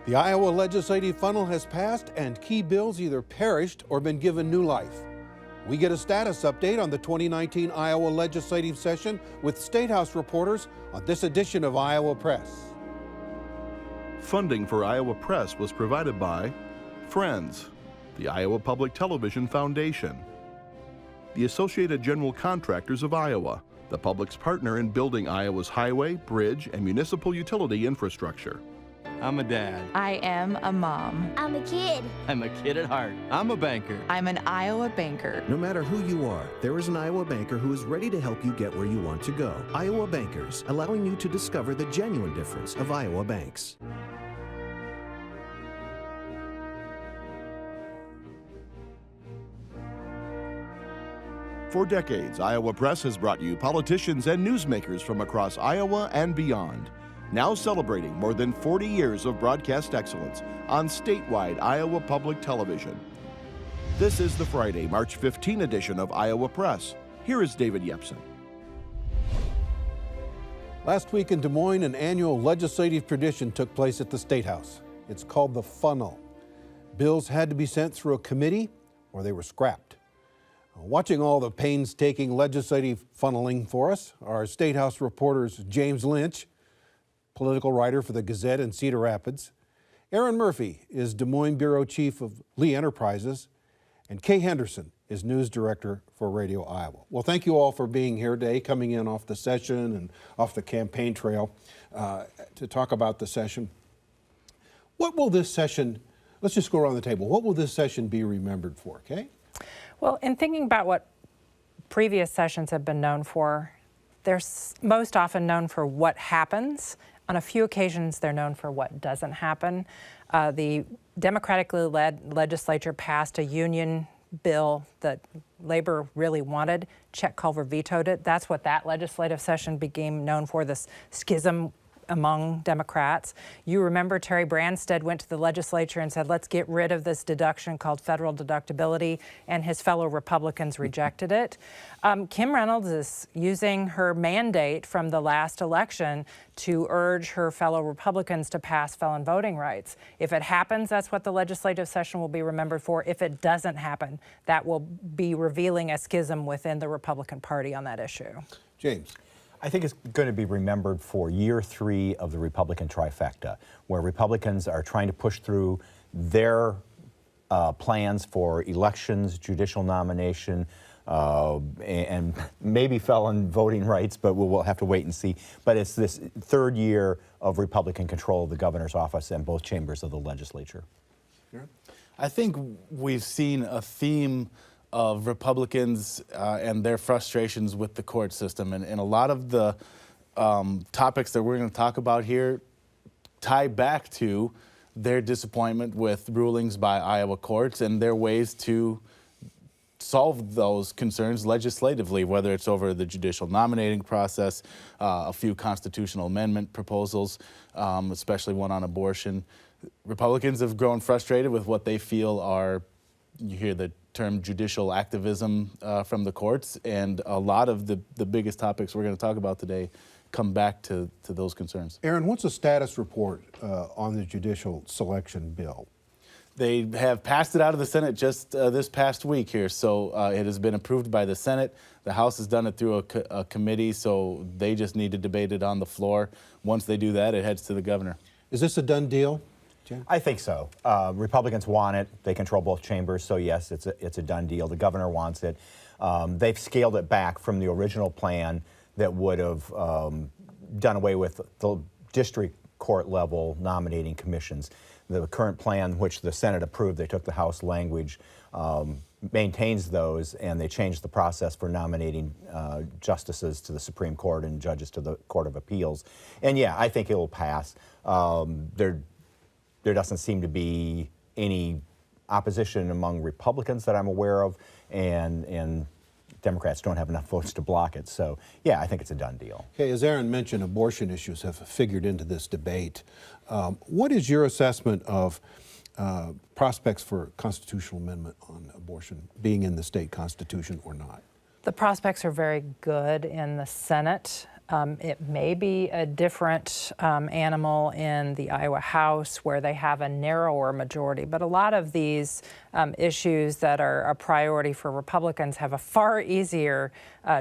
The Iowa legislative funnel has passed and key bills either perished or been given new life. We get a status update on the 2019 Iowa legislative session with State House reporters on this edition of Iowa Press. Funding for Iowa Press was provided by Friends, the Iowa Public Television Foundation, the Associated General Contractors of Iowa, the public's partner in building Iowa's highway, bridge, and municipal utility infrastructure. I'm a dad. I am a mom. I'm a kid. I'm a kid at heart. I'm a banker. I'm an Iowa banker. No matter who you are, there is an Iowa banker who is ready to help you get where you want to go. Iowa Bankers, allowing you to discover the genuine difference of Iowa banks. For decades, Iowa Press has brought you politicians and newsmakers from across Iowa and beyond. Now celebrating more than 40 years of broadcast excellence on statewide Iowa Public Television. This is the Friday, March 15 edition of Iowa Press. Here is David Yepsen. Last week in Des Moines, an annual legislative tradition took place at the State House. It's called the funnel. Bills had to be sent through a committee or they were scrapped. Watching all the painstaking legislative funneling for us are State House reporters James Lynch, political writer for the Gazette in Cedar Rapids. Erin Murphy is Des Moines Bureau Chief of Lee Enterprises, and Kay Henderson is News Director for Radio Iowa. Well, thank you all for being here today, coming in off the session and off the campaign trail to talk about the session. What will this session, let's just go around the table, what will this session be remembered for, Kay? Well, in thinking about what previous sessions have been known for, they're most often known for what happens. On a few occasions, they're known for what doesn't happen. The democratically led legislature passed a union bill that Labor really wanted. Chet Culver vetoed it. That's what that legislative session became known for, this schism among Democrats. You remember Terry Branstad went to the legislature and said, let's get rid of this deduction called federal deductibility, and his fellow Republicans rejected it. Kim Reynolds is using her mandate from the last election to urge her fellow Republicans to pass felon voting rights. If it happens, that's what the legislative session will be remembered for. If it doesn't happen, that will be revealing a schism within the Republican Party on that issue. James. I think it's going to be remembered for year 3 of the Republican trifecta, where Republicans are trying to push through their plans for elections, judicial nomination, and maybe felon voting rights, but we'll have to wait and see. But it's this 3rd year of Republican control of the governor's office and both chambers of the legislature. I think we've seen a theme of Republicans and their frustrations with the court system. And a lot of the topics that we're going to talk about here tie back to their disappointment with rulings by Iowa courts and their ways to solve those concerns legislatively, whether it's over the judicial nominating process, a few constitutional amendment proposals, especially one on abortion. Republicans have grown frustrated with what they feel are, you hear the term judicial activism from the courts, and a lot of the biggest topics we're going to talk about today come back to those concerns. Erin, what's the status report on the judicial selection bill? They have passed it out of the Senate just this past week here, so it has been approved by the Senate. The House has done it through a committee, so they just need to debate it on the floor. Once they do that, it heads to the governor. Is this a done deal? Jim? I think so. Republicans want it. They control both chambers, so yes, it's a done deal. The governor wants it. They've scaled it back from the original plan that would have done away with the district court level nominating commissions. The current plan, which the Senate approved, they took the House language, maintains those, and they changed the process for nominating justices to the Supreme Court and judges to the Court of Appeals. And yeah, I think it will pass. There doesn't seem to be any opposition among Republicans that I'm aware of, and Democrats don't have enough votes to block it. So, yeah, I think it's a done deal. Okay, as Erin mentioned, abortion issues have figured into this debate. What is your assessment of prospects for constitutional amendment on abortion being in the state constitution or not? The prospects are very good in the Senate. It may be a different animal in the Iowa House where they have a narrower majority, but a lot of these issues that are a priority for Republicans have a far easier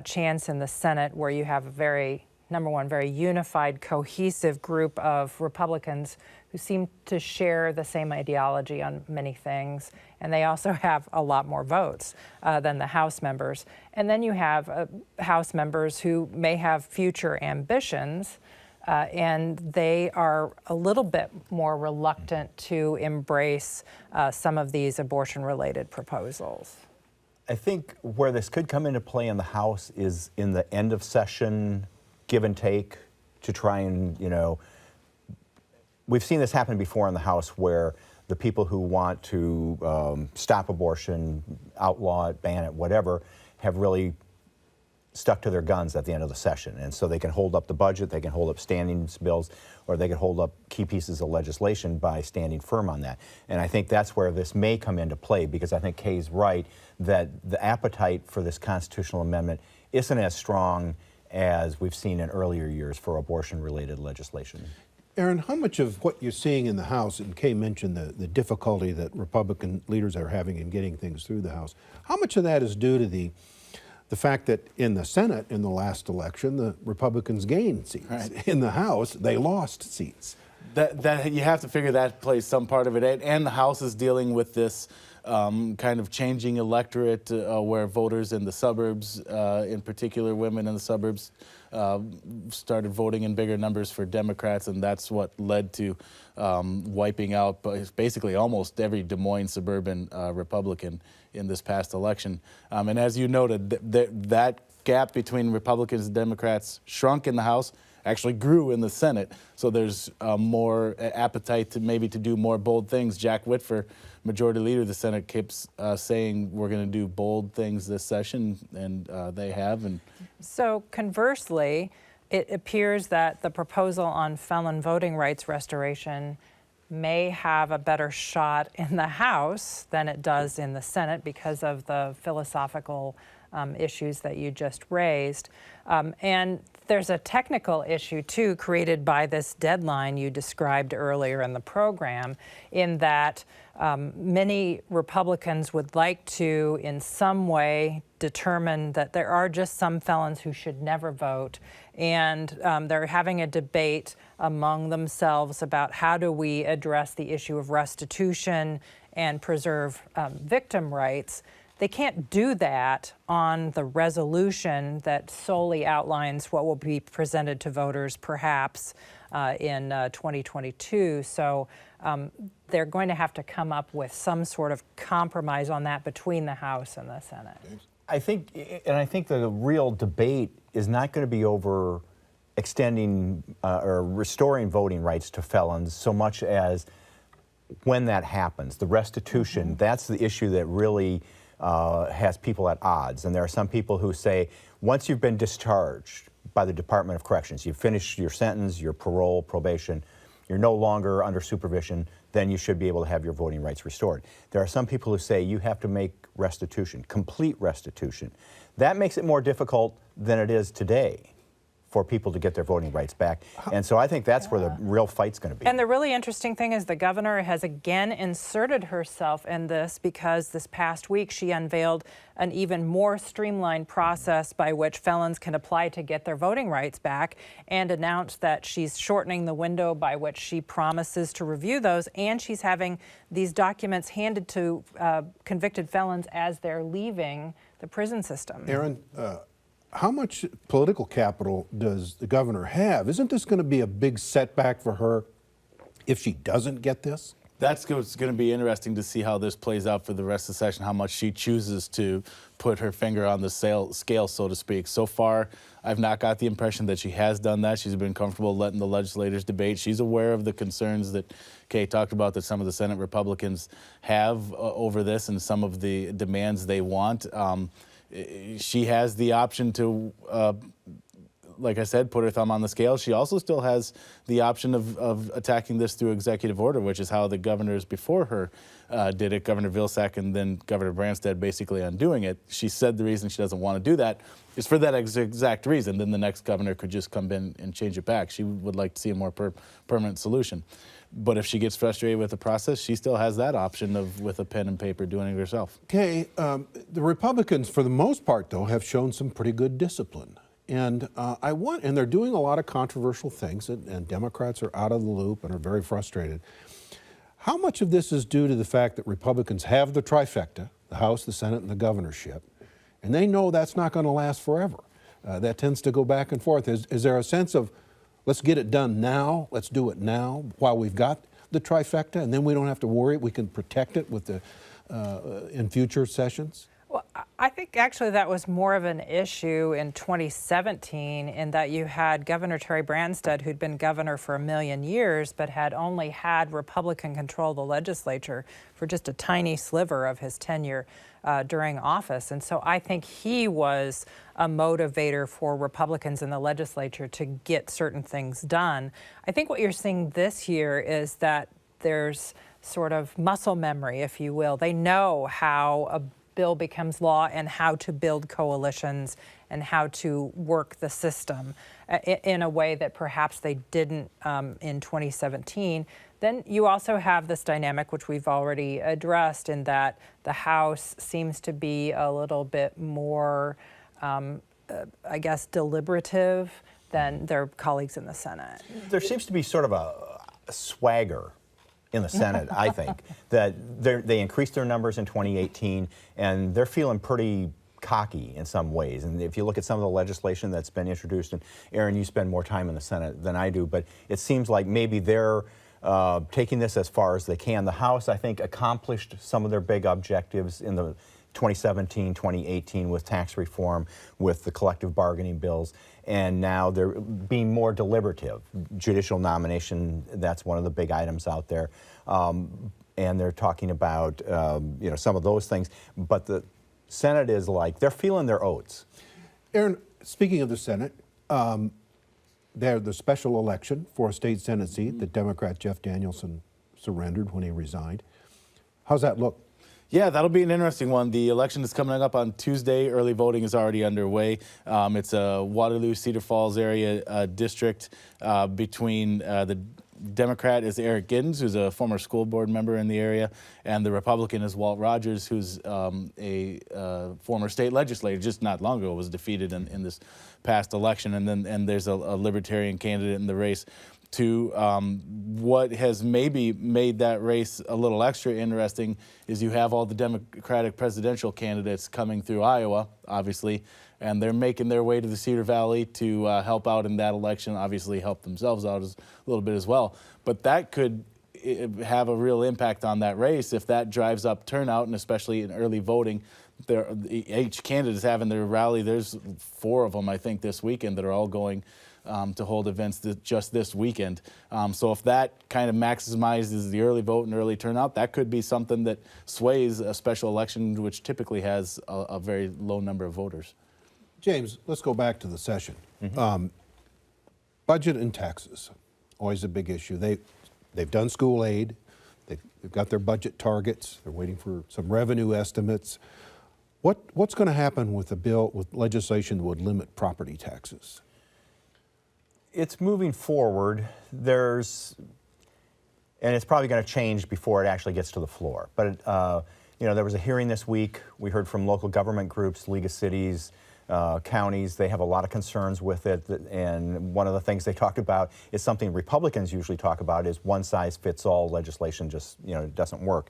chance in the Senate, where you have a very unified, cohesive group of Republicans who seem to share the same ideology on many things, and they also have a lot more votes than the House members. And then you have House members who may have future ambitions, and they are a little bit more reluctant to embrace some of these abortion-related proposals. I think where this could come into play in the House is in the end of session give and take to try and, we've seen this happen before in the House where the people who want to stop abortion, outlaw it, ban it, whatever, have really stuck to their guns at the end of the session. And so they can hold up the budget, they can hold up standing bills, or they can hold up key pieces of legislation by standing firm on that. And I think that's where this may come into play, because I think Kay's right that the appetite for this constitutional amendment isn't as strong as we've seen in earlier years for abortion-related legislation. Erin, how much of what you're seeing in the House, and Kay mentioned the difficulty that Republican leaders are having in getting things through the House, how much of that is due to the fact that in the Senate in the last election, the Republicans gained seats? Right. In the House, they lost seats. That you have to figure that plays some part of it, and the House is dealing with this kind of changing electorate where voters in the suburbs, in particular women in the suburbs, started voting in bigger numbers for Democrats, and that's what led to wiping out basically almost every Des Moines suburban Republican in this past election. And as you noted, that gap between Republicans and Democrats shrunk in the House, actually grew in the Senate. So there's more appetite to maybe to do more bold things. Jack Whitfer, Majority Leader of the Senate, keeps saying we're going to do bold things this session, and they have. And so conversely, it appears that the proposal on felon voting rights restoration may have a better shot in the House than it does in the Senate because of the philosophical issues that you just raised. And there's a technical issue, too, created by this deadline you described earlier in the program, in that many Republicans would like to, in some way, determine that there are just some felons who should never vote. And they're having a debate among themselves about how do we address the issue of restitution and preserve victim rights. They can't do that on the resolution that solely outlines what will be presented to voters perhaps in 2022. So they're going to have to come up with some sort of compromise on that between the House and the Senate. I think the real debate is not going to be over extending or restoring voting rights to felons so much as when that happens. The restitution, that's the issue that really has people at odds. And there are some people who say, once you've been discharged by the Department of Corrections, you've finished your sentence, your parole, probation, you're no longer under supervision, then you should be able to have your voting rights restored. There are some people who say you have to make restitution, complete restitution. That makes it more difficult than it is today for people to get their voting rights back. And so I think that's where the real fight's going to be. And the really interesting thing is the governor has again inserted herself in this, because this past week she unveiled an even more streamlined process by which felons can apply to get their voting rights back, and announced that she's shortening the window by which she promises to review those, and she's having these documents handed to convicted felons as they're leaving the prison system. Erin, how much political capital does the governor have? Isn't this going to be a big setback for her if she doesn't get this? That's going to be interesting to see how this plays out for the rest of the session, how much she chooses to put her finger on the scale, so to speak. So far, I've not got the impression that she has done that. She's been comfortable letting the legislators debate. She's aware of the concerns that Kay talked about that some of the Senate Republicans have over this and some of the demands they want. She has the option to like I said, put her thumb on the scale. She also still has the option of attacking this through executive order, which is how the governors before her did it, Governor Vilsack and then Governor Branstad basically undoing it. She said the reason she doesn't want to do that is for that exact reason. Then the next governor could just come in and change it back. She would like to see a more permanent solution. But if she gets frustrated with the process, she still has that option of, with a pen and paper, doing it herself. Okay, the Republicans, for the most part, though, have shown some pretty good discipline. And and they're doing a lot of controversial things, and Democrats are out of the loop and are very frustrated. How much of this is due to the fact that Republicans have the trifecta, the House, the Senate, and the governorship, and they know that's not going to last forever? That tends to go back and forth. Is there a sense of, let's get it done now, let's do it now, while we've got the trifecta, and then we don't have to worry, we can protect it with in future sessions? Well, I think actually that was more of an issue in 2017 in that you had Governor Terry Branstad, who'd been governor for 1,000,000 years, but had only had Republican control of the legislature for just a tiny sliver of his tenure during office. And so I think he was a motivator for Republicans in the legislature to get certain things done. I think what you're seeing this year is that there's sort of muscle memory, if you will. They know how a bill becomes law and how to build coalitions and how to work the system in a way that perhaps they didn't in 2017. Then you also have this dynamic, which we've already addressed, in that the House seems to be a little bit more, I guess, deliberative than their colleagues in the Senate. There seems to be sort of a swagger in the Senate, I think, that they increased their numbers in 2018, and they're feeling pretty cocky in some ways. And if you look at some of the legislation that's been introduced, and Erin, you spend more time in the Senate than I do, but it seems like maybe they're taking this as far as they can. The House, I think, accomplished some of their big objectives in the 2017, 2018 with tax reform, with the collective bargaining bills, and now they're being more deliberative. Judicial nomination, that's one of the big items out there. And they're talking about some of those things, but the Senate is like, they're feeling their oats. Erin, speaking of the Senate, they had the special election for a state Senate seat that Democrat Jeff Danielson surrendered when he resigned. How's that look? Yeah, that'll be an interesting one. The election is coming up on Tuesday. Early voting is already underway. It's a Waterloo, Cedar Falls area district between the Democrat is Eric Giddens, who's a former school board member in the area, and the Republican is Walt Rogers, who's a former state legislator, just not long ago was defeated in this past election. And there's a libertarian candidate in the race too. What has maybe made that race a little extra interesting is you have all the Democratic presidential candidates coming through Iowa, obviously, and they're making their way to the Cedar Valley to help out in that election, obviously help themselves out a little bit as well. But that could have a real impact on that race if that drives up turnout, and especially in early voting. Each candidate is having their rally. There's 4 of them, I think, this weekend that are all going to hold events just this weekend. So if that kind of maximizes the early vote and early turnout, that could be something that sways a special election, which typically has a very low number of voters. James, let's go back to the session. Budget and taxes, always a big issue. They've done school aid. They've got their budget targets. They're waiting for some revenue estimates. What's going to happen with the bill, with legislation that would limit property taxes? It's moving forward. And it's probably going to change before it actually gets to the floor. But there was a hearing this week. We heard from local government groups, League of Cities, counties. They have a lot of concerns with it, and one of the things they talked about is something Republicans usually talk about is one-size-fits-all legislation. Just doesn't work.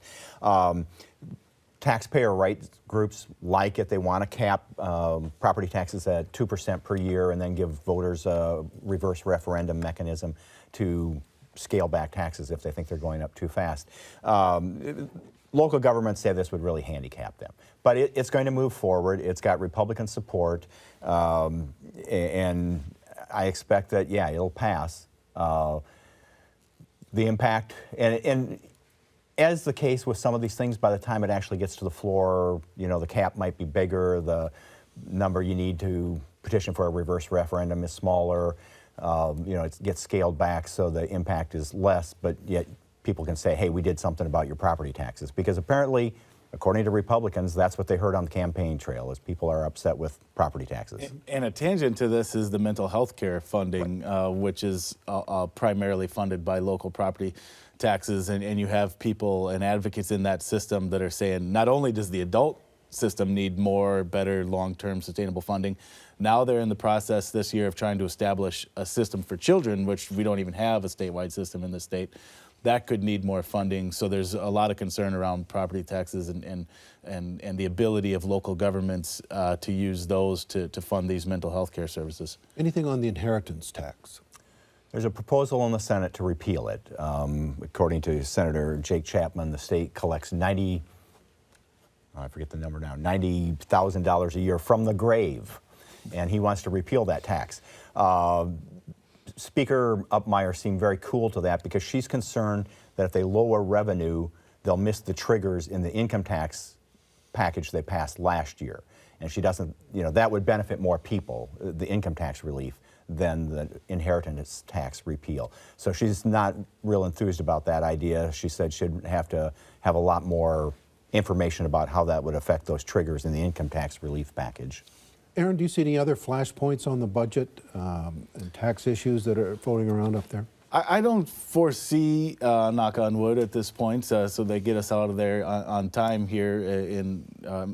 Taxpayer rights groups like it. They want to cap property taxes at 2% per year and then give voters a reverse referendum mechanism to scale back taxes if they think they're going up too fast. Local governments say this would really handicap them. But it's going to move forward. It's got Republican support, and I expect that, it'll pass. The impact, and as the case with some of these things, by the time it actually gets to the floor, the cap might be bigger, the number you need to petition for a reverse referendum is smaller. It gets scaled back so the impact is less, but yet people can say, hey, we did something about your property taxes. Because apparently, according to Republicans, that's what they heard on the campaign trail, is people are upset with property taxes. And a tangent to this is the mental health care funding, which is primarily funded by local property taxes. And you have people and advocates in that system that are saying not only does the adult system need more, better, long-term sustainable funding, now they're in the process this year of trying to establish a system for children, which we don't even have a statewide system in the state. That could need more funding. So there's a lot of concern around property taxes and the ability of local governments to use those to fund these mental health care services. Anything on the inheritance tax? There's a proposal in the Senate to repeal it. According to Senator Jake Chapman, the state collects I forget the number now, $90,000 a year from the grave, and he wants to repeal that tax. Speaker Uppmeyer seemed very cool to that because she's concerned that if they lower revenue, they'll miss the triggers in the income tax package they passed last year. And she doesn't, that would benefit more people, the income tax relief, than the inheritance tax repeal. So she's not real enthused about that idea. She said she'd have to have a lot more information about how that would affect those triggers in the income tax relief package. Erin, do you see any other flashpoints on the budget and tax issues that are floating around up there? I don't foresee, knock on wood at this point, so they get us out of there on time here in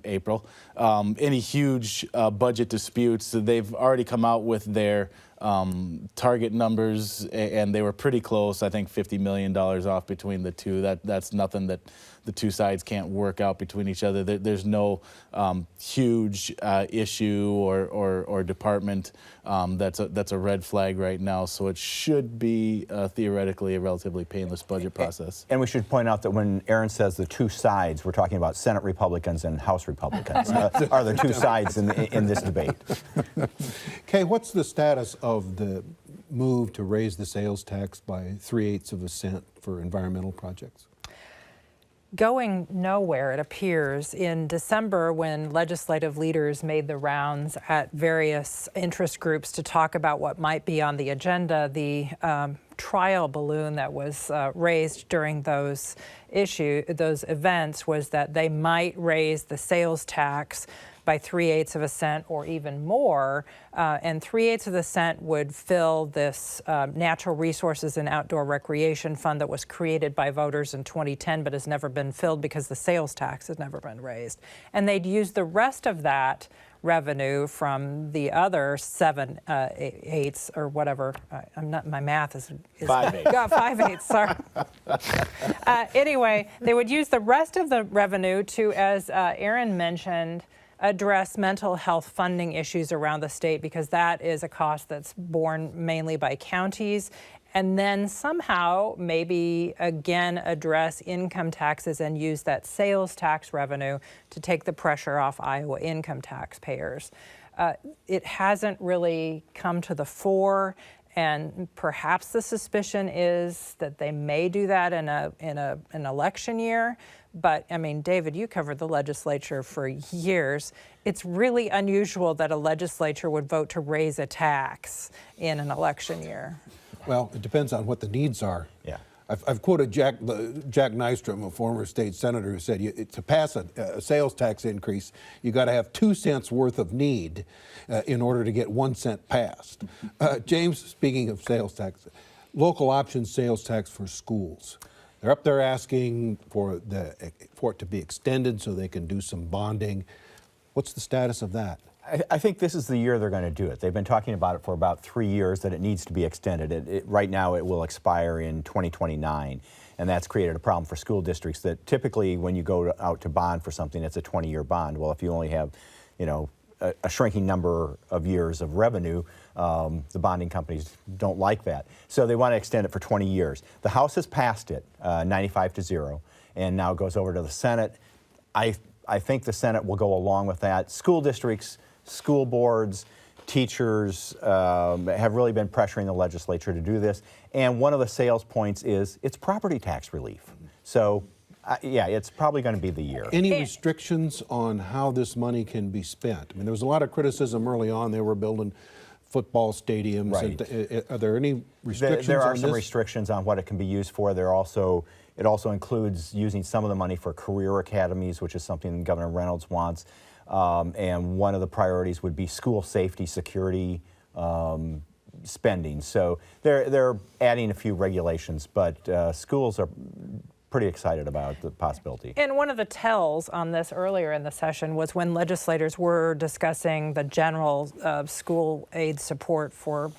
April, any huge budget disputes. They've already come out with their target numbers, and they were pretty close. I think $50 million off between the two. That's nothing that the two sides can't work out between each other. There's no huge issue or department that's a red flag right now. So it should be theoretically a relatively painless budget process. And we should point out that when Erin says the two sides, we're talking about Senate Republicans and House Republicans are the two sides in this debate. Kay, what's the status of the move to raise the sales tax by 3/8 of a cent for environmental projects? Going nowhere, it appears. In December, when legislative leaders made the rounds at various interest groups to talk about what might be on the agenda, the trial balloon that was raised during those events was that they might raise the sales tax by 3/8 of a cent or even more, and 3/8 of the cent would fill this natural resources and outdoor recreation fund that was created by voters in 2010 but has never been filled because the sales tax has never been raised. And they'd use the rest of that revenue from the other 7/8 or whatever. I'm not. My math is 5/8. 5/8. Sorry. Anyway, they would use the rest of the revenue to, as Erin mentioned, address mental health funding issues around the state, because that is a cost that's borne mainly by counties, and then somehow maybe again address income taxes and use that sales tax revenue to take the pressure off Iowa income taxpayers. It hasn't really come to the fore, and perhaps the suspicion is that they may do that in an election year. But I mean, David, you covered the legislature for years. It's really unusual that a legislature would vote to raise a tax in an election year. Well, it depends on what the needs are. Yeah. I've quoted Jack Nystrom, a former state senator, who said to pass a sales tax increase, you got to have 2 cents worth of need in order to get 1 cent passed. James, speaking of sales tax, local option sales tax for schools. They're up there asking for it to be extended so they can do some bonding. What's the status of that? I think this is the year they're going to do it. They've been talking about it for about 3 years, that it needs to be extended. Right now it will expire in 2029, and that's created a problem for school districts that typically when you go out to bond for something, it's a 20-year bond. Well, if you only have, a shrinking number of years of revenue, the bonding companies don't like that. So they want to extend it for 20 years. The House has passed it 95-0, and now it goes over to the Senate. I think the Senate will go along with that. School districts, school boards, teachers have really been pressuring the legislature to do this. And one of the sales points is it's property tax relief. So Yeah, it's probably going to be the year. Any restrictions on how this money can be spent? I mean, there was a lot of criticism early on. They were building football stadiums. Right. And, are there any restrictions There are on some this? restrictions on what it can be used for. It also includes using some of the money for career academies, which is something Governor Reynolds wants. And one of the priorities would be school safety, security spending. So they're adding a few regulations, but schools are pretty excited about the possibility. And one of the tells on this earlier in the session was when legislators were discussing the general school aid support for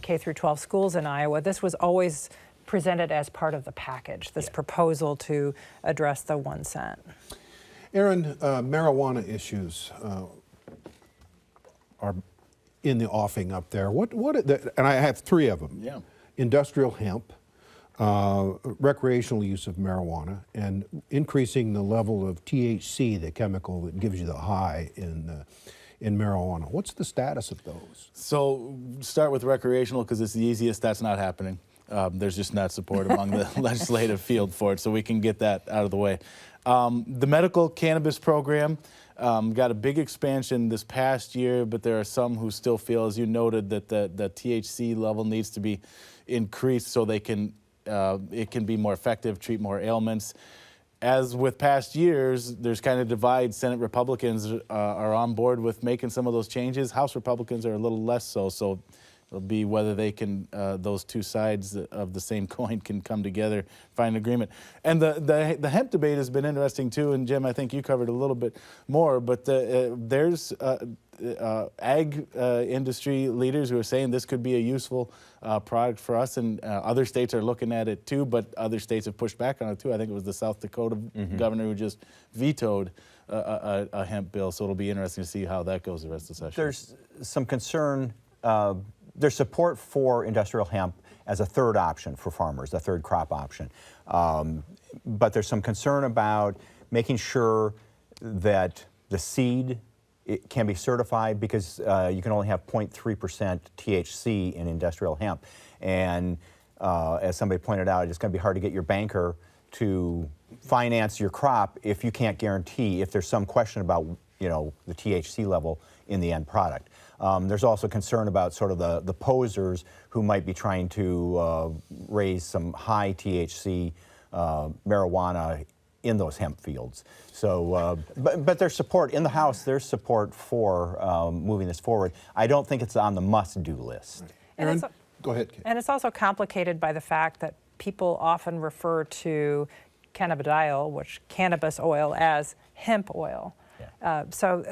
K through 12 schools in Iowa. This was always presented as part of the package, this proposal to address the 1 cent. Erin, marijuana issues are in the offing up there. And I have 3 of them. Yeah. Industrial hemp, recreational use of marijuana, and increasing the level of THC, the chemical that gives you the high in marijuana. What's the status of those? So Start with recreational because it's the easiest. That's not happening. There's just not support among the legislative field for it, so we can get that out of the way. The medical cannabis program got a big expansion this past year, but there are some who still feel, as you noted, that the THC level needs to be increased so it can be more effective, treat more ailments. As with past years, there's kind of divide. Senate Republicans are on board with making some of those changes. House Republicans are a little less so. So it'll be whether they can, those two sides of the same coin can come together, find an agreement. And the hemp debate has been interesting too. And Jim, I think you covered a little bit more. But there's ag industry leaders who are saying this could be a useful product for us, and other states are looking at it too, but other states have pushed back on it too. I think it was the South Dakota governor who just vetoed a hemp bill, so it'll be interesting to see how that goes the rest of the session. There's some concern, there's support for industrial hemp as a third option for farmers, a third crop option. But there's some concern about making sure that the seed it can be certified, because you can only have 0.3% THC in industrial hemp. And as somebody pointed out, it's going to be hard to get your banker to finance your crop if you can't guarantee, if there's some question about, you know, the THC level in the end product. There's also concern about sort of the posers who might be trying to raise some high THC marijuana in those hemp fields. So, but there's support in the House. There's support for moving this forward. I don't think it's on the must-do list. Erin, go ahead, Kay. And it's also complicated by the fact that people often refer to cannabidiol, which cannabis oil, as hemp oil. So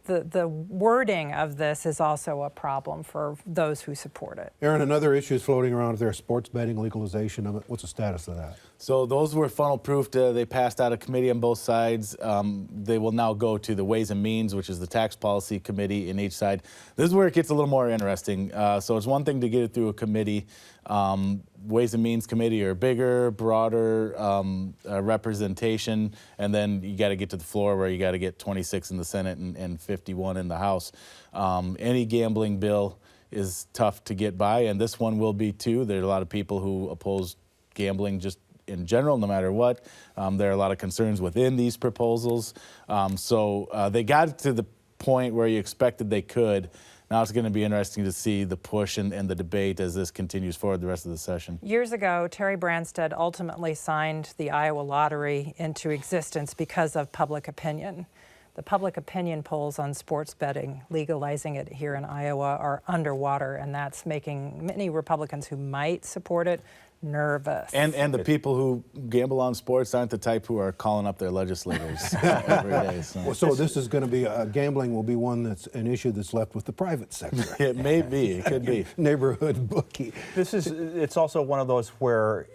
the wording of this is also a problem for those who support it. Erin, another issue is floating around there, sports betting legalization of it. What's the status of that? So those were funnel proofed. They passed out of committee on both sides. They will now go to the Ways and Means, which is the tax policy committee in each side. This is where it gets a little more interesting. So it's one thing to get it through a committee. Ways and Means Committee are bigger, broader representation, and then you got to get to the floor where you got to get 26 in the Senate and 51 in the House. Any gambling bill is tough to get by, and this one will be too. There are a lot of people who oppose gambling just in general, no matter what. There are a lot of concerns within these proposals. So they got to the point where you expected they could. Now it's going to be interesting to see the push and the debate as this continues forward the rest of the session. Years ago, Terry Branstad ultimately signed the Iowa lottery into existence because of public opinion. The public opinion polls on sports betting, legalizing it here in Iowa, are underwater, and that's making many Republicans who might support it nervous. And the people who gamble on sports aren't the type who are calling up their legislators every day. So this is going to be, gambling will be one that's an issue that's left with the private sector. It may be, it could be. Neighborhood bookie. It's also one of those where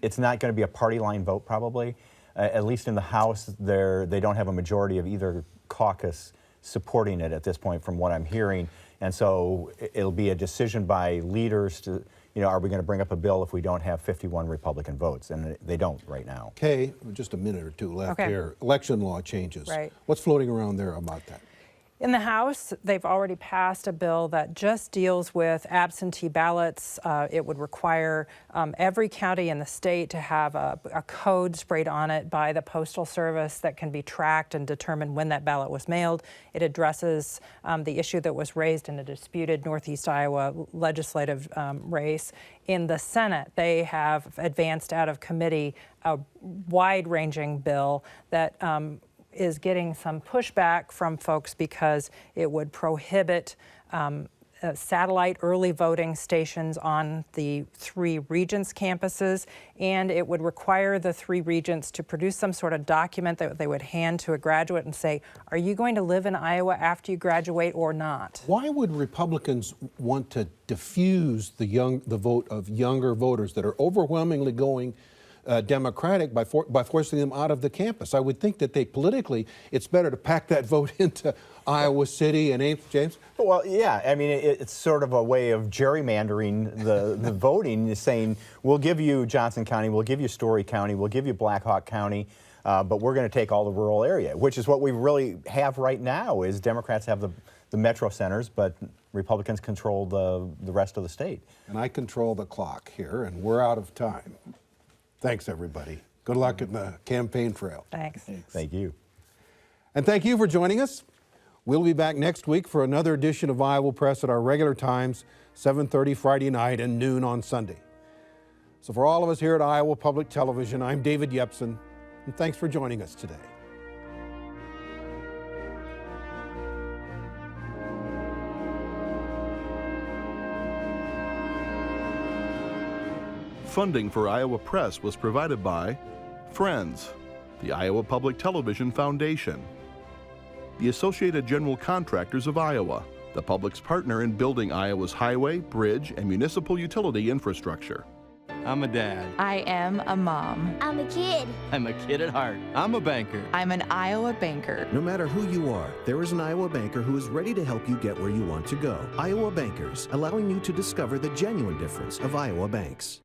it's not going to be a party line vote probably. At least in the House, they don't have a majority of either caucus supporting it at this point from what I'm hearing. And so it'll be a decision by leaders to, you know, are we going to bring up a bill if we don't have 51 Republican votes? And they don't right now. Kay, just a minute or two left here. Election law changes. Right. What's floating around there about that? In the House, they've already passed a bill that just deals with absentee ballots. It would require every county in the state to have a code sprayed on it by the Postal Service that can be tracked and determine when that ballot was mailed. It addresses the issue that was raised in a disputed Northeast Iowa legislative race. In the Senate, they have advanced out of committee a wide-ranging bill that is getting some pushback from folks because it would prohibit satellite early voting stations on the 3 Regents campuses, and it would require the 3 Regents to produce some sort of document that they would hand to a graduate and say, are you going to live in Iowa after you graduate or not? Why would Republicans want to diffuse the vote of younger voters that are overwhelmingly going Democratic by forcing them out of the campus? I would think that politically, it's better to pack that vote into Iowa City and Ames. James? Well, yeah. I mean, it's sort of a way of gerrymandering the voting, saying, we'll give you Johnson County, we'll give you Story County, we'll give you Black Hawk County, but we're going to take all the rural area, which is what we really have right now, is Democrats have the metro centers, but Republicans control the rest of the state. And I control the clock here, and we're out of time. Thanks, everybody. Good luck in the campaign trail. Thanks. Thank you. And thank you for joining us. We'll be back next week for another edition of Iowa Press at our regular times, 7:30 Friday night and noon on Sunday. So for all of us here at Iowa Public Television, I'm David Yepsen, and thanks for joining us today. Funding for Iowa Press was provided by Friends, the Iowa Public Television Foundation, the Associated General Contractors of Iowa, the public's partner in building Iowa's highway, bridge, and municipal utility infrastructure. I'm a dad. I am a mom. I'm a kid. I'm a kid at heart. I'm a banker. I'm an Iowa banker. No matter who you are, there is an Iowa banker who is ready to help you get where you want to go. Iowa Bankers, allowing you to discover the genuine difference of Iowa banks.